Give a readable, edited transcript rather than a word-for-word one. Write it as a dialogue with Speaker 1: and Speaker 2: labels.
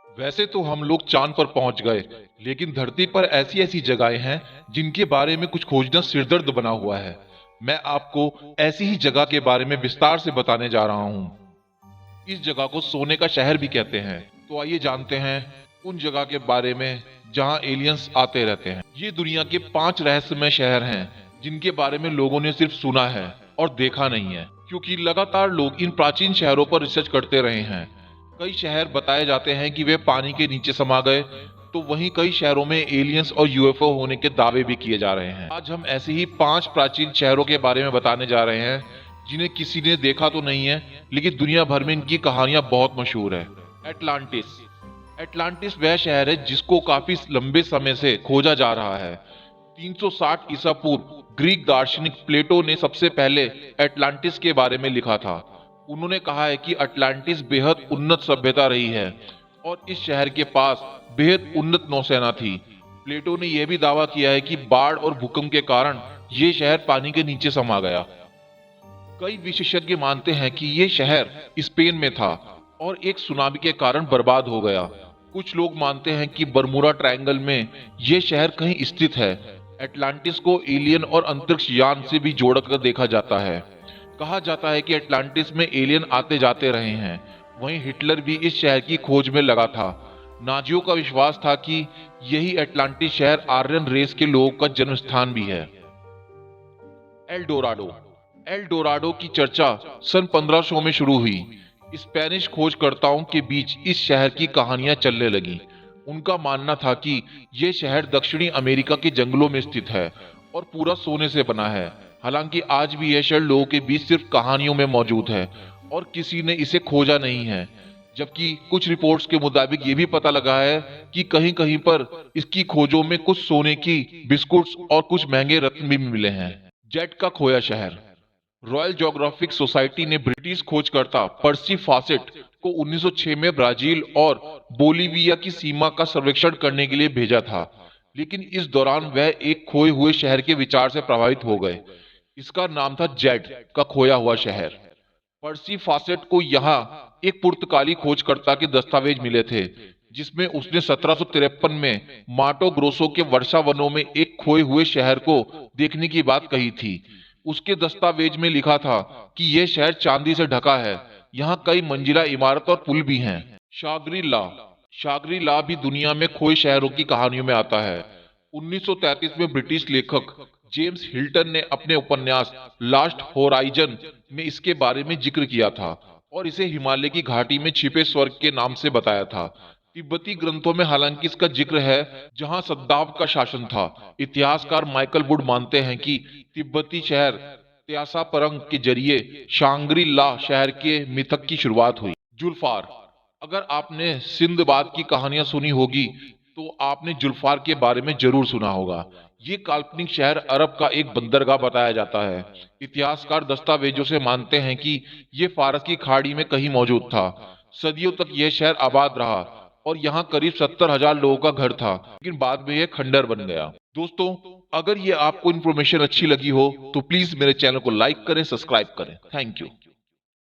Speaker 1: वैसे तो हम लोग चांद पर पहुंच गए, लेकिन धरती पर ऐसी ऐसी जगहें हैं जिनके बारे में कुछ खोजना सिरदर्द बना हुआ है। मैं आपको ऐसी ही जगह के बारे में विस्तार से बताने जा रहा हूँ। इस जगह को सोने का शहर भी कहते हैं। तो आइए जानते हैं उन जगह के बारे में जहां एलियंस आते रहते हैं। ये दुनिया के 5 रहस्यमय शहर हैं जिनके बारे में लोगों ने सिर्फ सुना है और देखा नहीं है, क्योंकि लगातार लोग इन प्राचीन शहरों पर रिसर्च करते रहे हैं। कई शहर बताए जाते हैं कि वे पानी के नीचे समा गए, तो वहीं कई शहरों में एलियंस और यूएफओ होने के दावे भी किए जा रहे हैं। आज हम ऐसे ही 5 प्राचीन शहरों के बारे में बताने जा रहे हैं जिन्हें किसी ने देखा तो नहीं है, लेकिन दुनिया भर में इनकी कहानियां बहुत मशहूर है। एटलांटिस। एटलांटिस वह शहर है जिसको काफी लंबे समय से खोजा जा रहा है। 360 ईसा पूर्व ग्रीक दार्शनिक प्लेटो ने सबसे पहले एटलांटिस के बारे में लिखा था। उन्होंने कहा है कि अटलांटिस बेहद उन्नत सभ्यता रही है और इस शहर के पास बेहद उन्नत नौसेना थी। प्लेटो ने यह भी दावा किया है कि बाढ़ और भूकंप के कारण ये शहर पानी के नीचे समा गया। कई विशेषज्ञ मानते हैं कि ये शहर स्पेन में था और एक सुनामी के कारण बर्बाद हो गया। कुछ लोग मानते हैं कि बरमूडा ट्रायंगल में ये शहर कहीं स्थित है। एटलांटिस को एलियन और अंतरिक्ष यान से भी जोड़कर देखा जाता है। कहा जाता है कि एटलांटिस में एलियन आते जाते रहे हैं। वहीं हिटलर भी इस शहर की खोज में लगा था। नाजियों का विश्वास था कि यही एटलांटिस शहर आर्यन रेस के लोगों का जन्म स्थान भी है। एल्डोराडो। एल्डोराडो की चर्चा सन 1500 में शुरू हुई। स्पेनिश खोजकर्ताओं के बीच इस शहर की कहानियां चलने लगी। उनका मानना था कि यह शहर दक्षिणी अमेरिका के जंगलों में स्थित है और पूरा सोने से बना है। हालांकि आज भी यह शहर लोगों के बीच सिर्फ कहानियों में मौजूद है और किसी ने इसे खोजा नहीं है। जबकि कुछ रिपोर्ट्स के मुताबिक ये भी पता लगा है कि कहीं कहीं पर इसकी खोजों में कुछ सोने की बिस्कुट्स और कुछ महंगे रत्न भी मिले हैं। जेट का खोया शहर। रॉयल ज्योग्राफिक सोसाइटी ने ब्रिटिश खोजकर्ता पर्सी फॉसेट को 1906 में ब्राजील और बोलीविया की सीमा का सर्वेक्षण करने के लिए भेजा था, लेकिन इस दौरान वह एक खोए हुए शहर के विचार से प्रभावित हो गए। इसका नाम था जेट का खोया हुआ शहर। पर्सी फॉसेट को यहाँ एक पुर्तगाली खोजकर्ता के दस्तावेज मिले थे, जिसमें उसने 1753 में माटो ग्रोसो के वर्षा वनों में एक खोए हुए शहर को देखने की बात कही थी। उसके दस्तावेज में लिखा था कि यह शहर चांदी से ढका है। यहाँ कई मंजिला इमारत और पुल भी हैं। शागरी ला। शागरी ला भी दुनिया में खोए शहरों की कहानियों में आता है। 1933 में ब्रिटिश लेखक जेम्स हिल्टन ने अपने उपन्यास लास्ट होराइजन में इसके बारे में जिक्र किया था और इसे हिमालय की घाटी में छिपे स्वर्ग के नाम से बताया था। तिब्बती ग्रंथों में हालांकि इसका जिक्र है, जहां सद्दाव का शासन था। इतिहासकार माइकल वुड मानते हैं कि तिब्बती शहर त्यासा परंग के जरिए शांग्री ला शहर के मिथक की शुरुआत हुई। जुल्फार। अगर आपने सिंदबाद की कहानियां सुनी होगी तो आपने जुल्फार के बारे में जरूर सुना होगा। ये काल्पनिक शहर अरब का एक बंदरगाह बताया जाता है। इतिहासकार दस्तावेजों से मानते हैं कि ये फारस की खाड़ी में कहीं मौजूद था। सदियों तक यह शहर आबाद रहा और यहाँ करीब 70,000 लोगों का घर था, लेकिन बाद में यह खंडर बन गया। दोस्तों, अगर ये आपको इन्फॉर्मेशन अच्छी लगी हो तो प्लीज मेरे चैनल को लाइक करें, सब्सक्राइब करें। Thank you.